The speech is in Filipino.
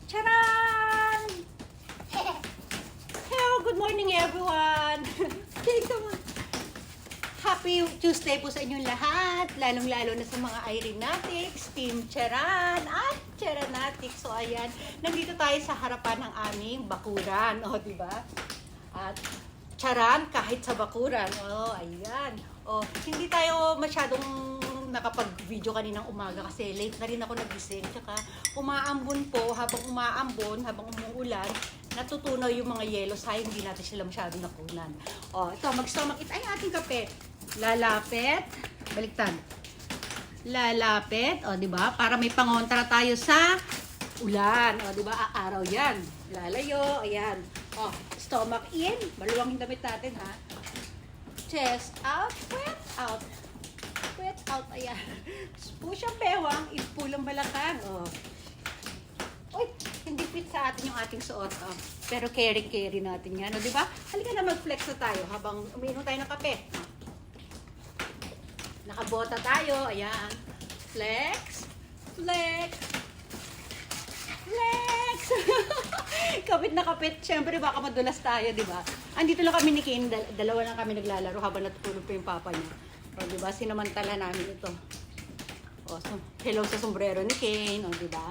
Charan! Hello, good morning everyone! Happy Tuesday po sa inyong lahat, lalong-lalo na sa mga Irenatics, Team Charan at Charanatics. So ayan, nandito tayo sa harapan ng aming bakuran, diba? At Charan kahit sa bakuran. Ayan. Hindi tayo masyadong nakapag-video kaninang umaga kasi late na rin ako nagising. Tsaka umaambon po, habang umaambon, habang umuulan, natutunaw yung mga yelo. Sayang hindi natin sila masyadong nakunan. Ito, mag-stomach it ay ating kape. Lalapit, baliktad. Lalapit, di ba? Para may pangontra tayo sa ulan. Di ba? Araw yan. Lalayo, ayan. Stomach in, maluwang yung damit natin, ha? Chest out, sweat out. Sweat out, ayan. Push ang bewang, i-pull ang balakang. Uy, hindi fit sa atin yung ating suot. Pero carry natin yan, di ba? Halika na mag-flex na tayo habang umiinom tayo ng kape. Nakabota tayo, ayan. Flex, flex, flex. Kapit na kapit. Siyempre, baka madulas tayo, di ba? Andito lang kami ni Kane, dalawa lang kami naglalaro habang natutulog pa yung papa niya. Di ba? Sinamantala namin ito. Hello sa sombrero ni Kane, di ba?